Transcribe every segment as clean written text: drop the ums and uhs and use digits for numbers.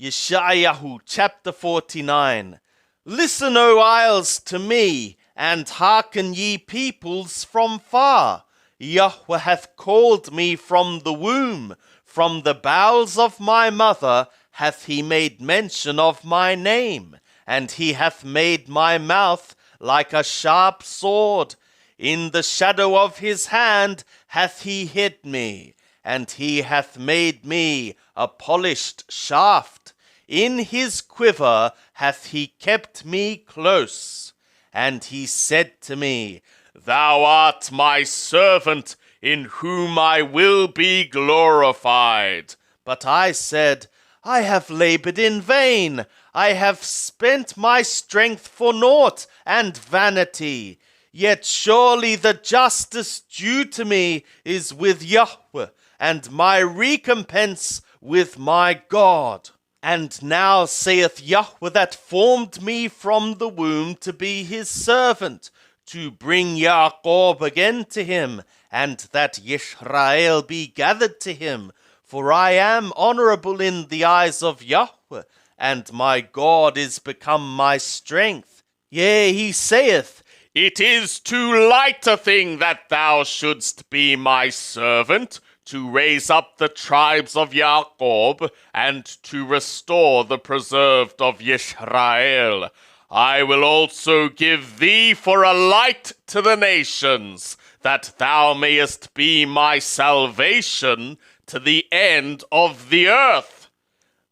Yeshayahu chapter 49. Listen, O isles, to me, and hearken ye peoples from far. Yahweh hath called me from the womb, from the bowels of my mother hath he made mention of my name, and he hath made my mouth like a sharp sword. In the shadow of his hand hath he hid me, and he hath made me a polished shaft. In his quiver hath he kept me close. And he said to me, Thou art my servant, in whom I will be glorified. But I said, I have labored in vain. I have spent my strength for naught and vanity. Yet surely the justice due to me is with Yahweh, and my recompense with my God. And now saith Yahweh that formed me from the womb to be his servant, to bring Jacob again to him, and that Yisrael be gathered to him. For I am honorable in the eyes of Yahweh, and my God is become my strength. Yea, he saith, It is too light a thing that thou shouldst be my servant, to raise up the tribes of Jacob, and to restore the preserved of Yisrael. I will also give thee for a light to the nations, that thou mayest be my salvation to the end of the earth.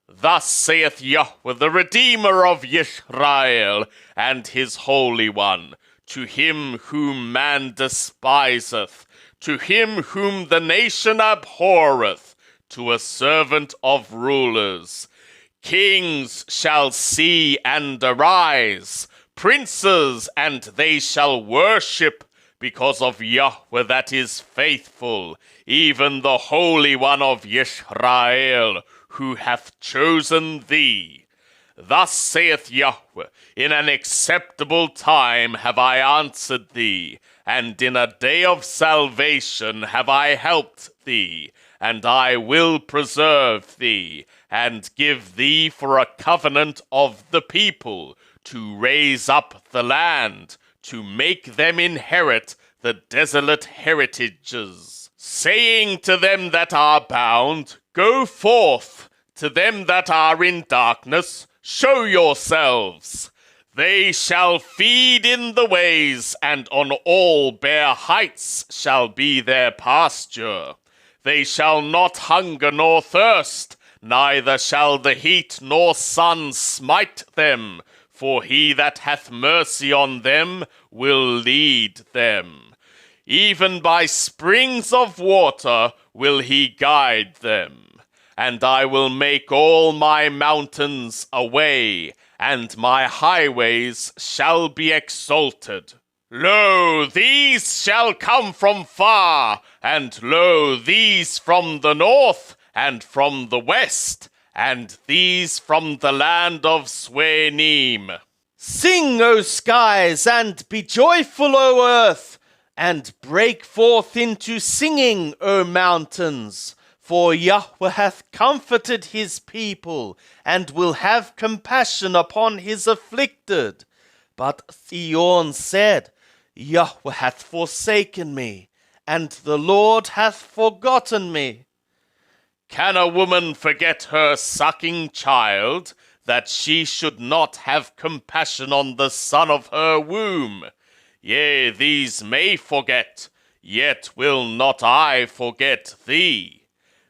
Thus saith Yahweh, the Redeemer of Yisrael, and his Holy One, to him whom man despiseth, to him whom the nation abhorreth, to a servant of rulers. Kings shall see and arise, princes, and they shall worship, because of Yahweh that is faithful, even the Holy One of Yisrael, who hath chosen thee. Thus saith Yahweh, In an acceptable time have I answered thee, and in a day of salvation have I helped thee, and I will preserve thee, and give thee for a covenant of the people, to raise up the land, to make them inherit the desolate heritages, saying to them that are bound, Go forth, to them that are in darkness, show yourselves. They shall feed in the ways, and on all bare heights shall be their pasture. They shall not hunger nor thirst, neither shall the heat nor sun smite them, for he that hath mercy on them will lead them. Even by springs of water will he guide them. And I will make all my mountains a way, and my highways shall be exalted. Lo, these shall come from far, and lo, these from the north, and from the west, and these from the land of Swenim. Sing, O skies, and be joyful, O earth, and break forth into singing, O mountains. For Yahweh hath comforted his people, and will have compassion upon his afflicted. But Theon said, Yahweh hath forsaken me, and the Lord hath forgotten me. Can a woman forget her sucking child, that she should not have compassion on the son of her womb? Yea, these may forget, yet will not I forget thee.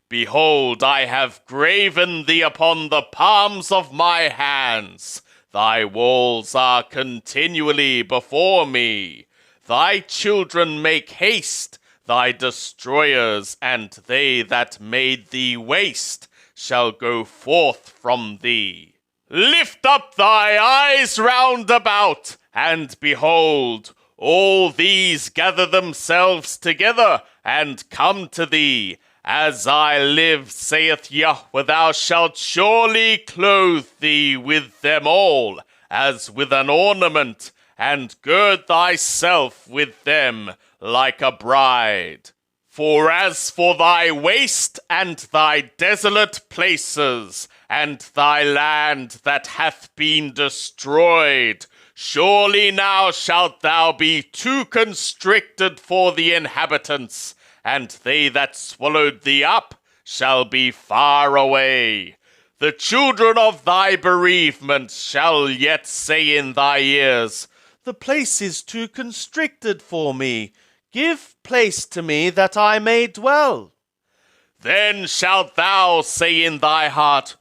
Behold, I have graven thee upon the palms of my hands. Thy walls are continually before me. Thy children make haste, thy destroyers, and they that made thee waste shall go forth from thee. Lift up thy eyes round about, and behold, all these gather themselves together, and come to thee. As I live, saith Yahweh, thou shalt surely clothe thee with them all, as with an ornament, and gird thyself with them like a bride. For as for thy waste and thy desolate places, and thy land that hath been destroyed. Surely now shalt thou be too constricted for the inhabitants, and they that swallowed thee up shall be far away. The children of thy bereavement shall yet say in thy ears, The place is too constricted for me. Give place to me that I may dwell. Then shalt thou say in thy heart,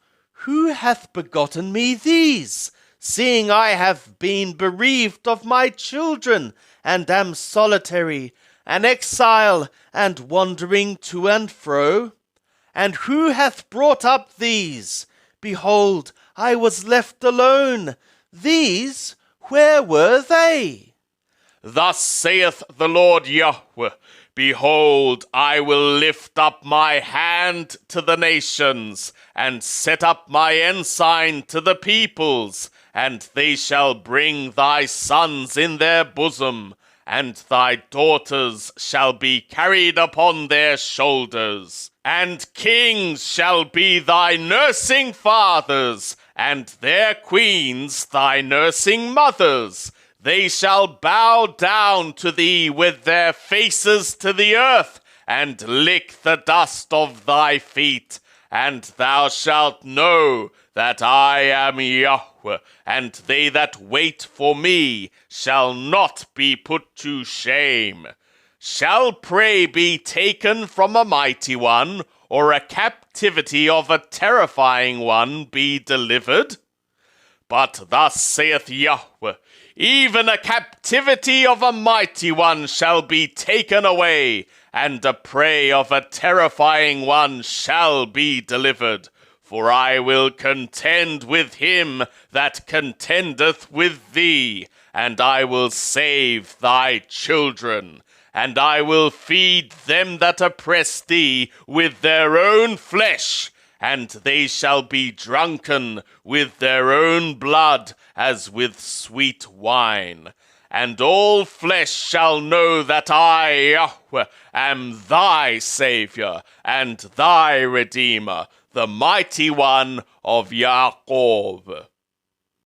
Who hath begotten me these, seeing I have been bereaved of my children, and am solitary, an exile, and wandering to and fro? And who hath brought up these? Behold, I was left alone. These, where were they? Thus saith the Lord Yahweh, Behold, I will lift up my hand to the nations, and set up my ensign to the peoples, and they shall bring thy sons in their bosom, and thy daughters shall be carried upon their shoulders. And kings shall be thy nursing fathers, and their queens thy nursing mothers. They shall bow down to thee with their faces to the earth, and lick the dust of thy feet. And thou shalt know that I am Yahweh, and they that wait for me shall not be put to shame. Shall prey be taken from a mighty one, or a captivity of a terrifying one be delivered? But thus saith Yahweh, Even a captivity of a mighty one shall be taken away, and a prey of a terrifying one shall be delivered. For I will contend with him that contendeth with thee, and I will save thy children. And I will feed them that oppress thee with their own flesh, and they shall be drunken with their own blood as with sweet wine. And all flesh shall know that I, Yahweh, am thy Saviour and thy Redeemer, the mighty one of Yaakov.